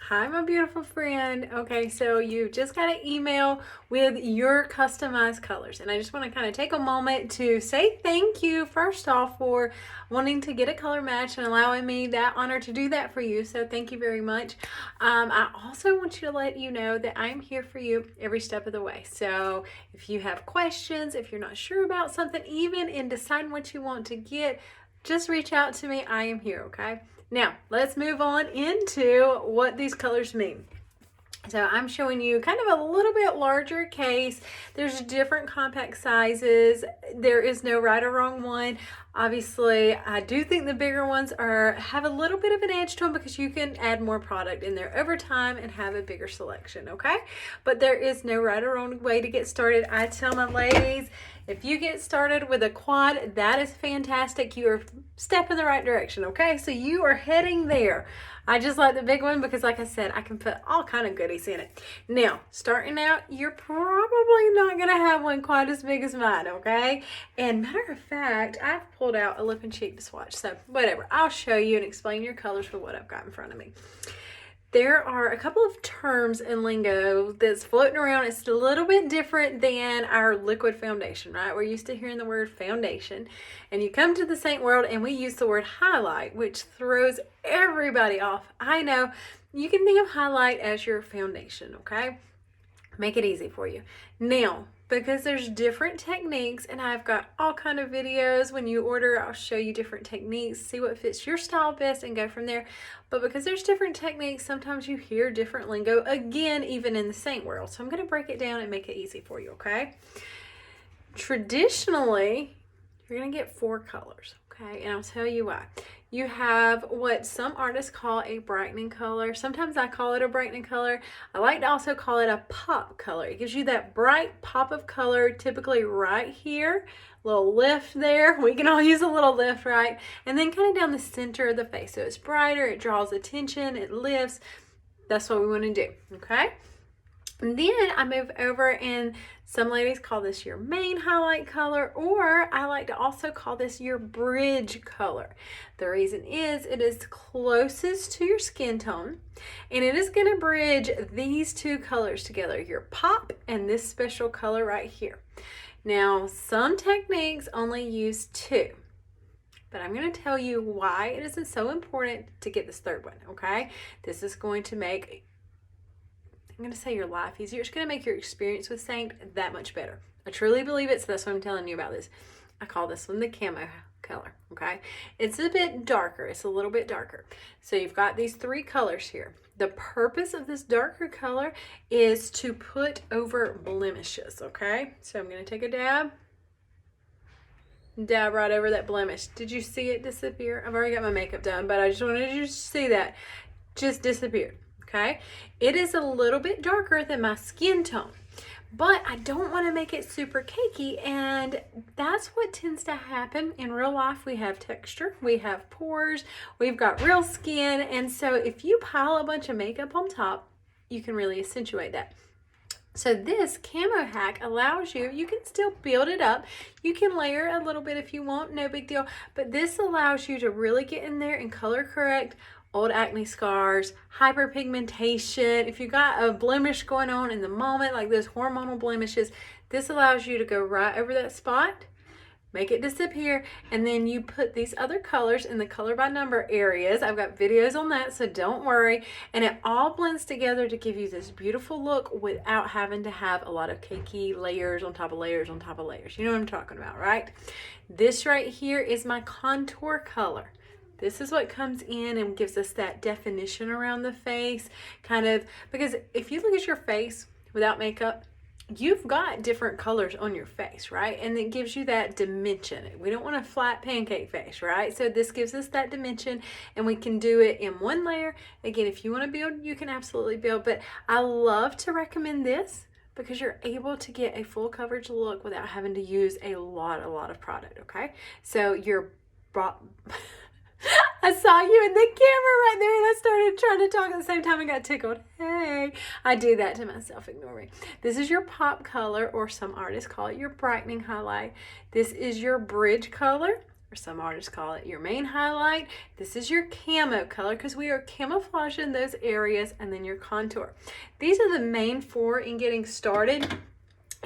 Hi, my beautiful friend. Okay, so you just got an email with your customized colors, and I just want to kind of take a moment to say thank you, first off, for wanting to get a color match and allowing me that honor to do that for you. So, thank you very much. I also want you to let you know that I'm here for you every step of the way. So, if you have questions, if you're not sure about something, even in deciding what you want to get, just reach out to me. I am here, okay? Now, let's move on into what these colors mean. So I'm showing you kind of a little bit larger case. There's different compact sizes. There is no right or wrong one. Obviously, I do think the bigger ones have a little bit of an edge to them because you can add more product in there over time and have a bigger selection, okay? But there is no right or wrong way to get started. I tell my ladies, if you get started with a quad, that is fantastic. You are step in the right direction, okay? So you are heading there. I just like the big one because, like I said, I can put all kind of goodies in it. Now, starting out, you're probably not going to have one quite as big as mine, okay? And matter of fact, I've pulled out a lip and cheek swatch, so whatever. I'll show you and explain your colors for what I've got in front of me. There are a couple of terms in lingo that's floating around. It's a little bit different than our liquid foundation, right? We're used to hearing the word foundation. And you come to the Seint world and we use the word highlight, which throws everybody off. I know. You can think of highlight as your foundation, okay? Make it easy for you. Now, because there's different techniques, and I've got all kind of videos. When you order, I'll show you different techniques, see what fits your style best and go from there. But because there's different techniques, sometimes you hear different lingo, again, even in the Seint world. So I'm going to break it down and make it easy for you, okay? Traditionally, you're going to get 4 colors, okay? And I'll tell you why. You have what some artists call a brightening color. Sometimes I call it a brightening color. I like to also call it a pop color. It gives you that bright pop of color, typically right here. A little lift there. We can all use a little lift, right? And then kind of down the center of the face. So it's brighter, it draws attention, it lifts. That's what we want to do, okay? And then I move over, and some ladies call this your main highlight color, or I like to also call this your bridge color. The reason is it is closest to your skin tone, and it is going to bridge these 2 colors together, your pop and this special color right here. Now, some techniques only use 2. But I'm going to tell you why it isn't so important to get this 3rd one, okay? This is going to make, I'm going to say, your life easier. It's going to make your experience with Seint that much better. I truly believe it, so that's why I'm telling you about this. I call this one the camo color, okay? It's a bit darker. It's a little bit darker. So you've got these 3 colors here. The purpose of this darker color is to put over blemishes, okay? So I'm going to take a dab right over that blemish. Did you see it disappear? I've already got my makeup done, but I just wanted you to see that. Just disappeared. Okay, it is a little bit darker than my skin tone, but I don't want to make it super cakey, and that's what tends to happen in real life. We have texture, we have pores, we've got real skin, and so if you pile a bunch of makeup on top, you can really accentuate that. So this camo hack allows you can still build it up. You can layer a little bit if you want, no big deal, but this allows you to really get in there and color correct old acne scars, hyperpigmentation. If you got a blemish going on in the moment, like those hormonal blemishes, this allows you to go right over that spot, make it disappear, and then you put these other colors in the color by number areas. I've got videos on that, so don't worry. And it all blends together to give you this beautiful look without having to have a lot of cakey layers on top of layers on top of layers. You know what I'm talking about, right? This right here is my contour color. This is what comes in and gives us that definition around the face, kind of, because if you look at your face without makeup, you've got different colors on your face, right? And it gives you that dimension. We don't want a flat pancake face, right? So this gives us that dimension, and we can do it in one layer. Again, if you want to build, you can absolutely build, but I love to recommend this because you're able to get a full coverage look without having to use a lot of product, okay? So your I saw you in the camera right there, and I started trying to talk at the same time and got tickled. Hey, I do that to myself, ignore me. This is your pop color, or some artists call it your brightening highlight. This is your bridge color. or some artists call it your main highlight. This is your camo color because we are camouflaging those areas, and then your contour. These are the main four in getting started.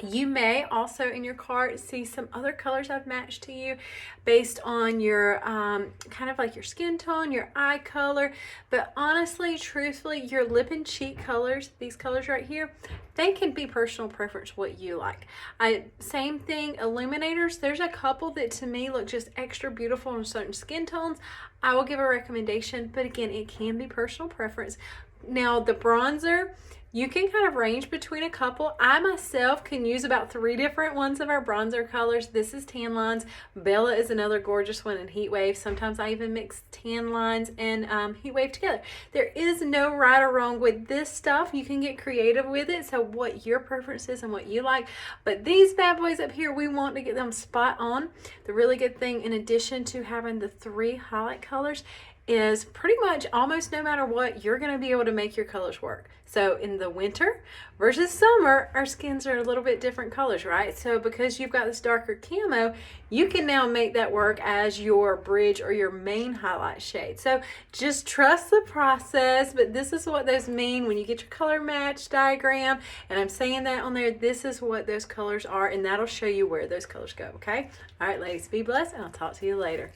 You may also in your cart see some other colors I've matched to you based on your kind of like your skin tone, your eye color. But honestly, truthfully, your lip and cheek colors, these colors right here, they can be personal preference what you like. Same thing, illuminators. There's a couple that to me look just extra beautiful in certain skin tones. I will give a recommendation, but again, it can be personal preference. Now the bronzer, you can kind of range between a couple. I myself can use about 3 different ones of our bronzer colors. This is Tan Lines. Bella is another gorgeous one in Heat Wave. Sometimes I even mix Tan Lines and Heat Wave together. There is no right or wrong with this stuff. You can get creative with it, so what your preference is and what you like. But these bad boys up here, we want to get them spot on. The really good thing, in addition to having the 3 highlight colors, is pretty much almost no matter what, you're going to be able to make your colors work. So in the winter versus summer, our skins are a little bit different colors, right? So because you've got this darker camo, you can now make that work as your bridge or your main highlight shade. So just trust the process, but this is what those mean when you get your color match diagram, and I'm saying that on there, this is what those colors are, and that'll show you where those colors go, okay? All right, ladies, be blessed, and I'll talk to you later.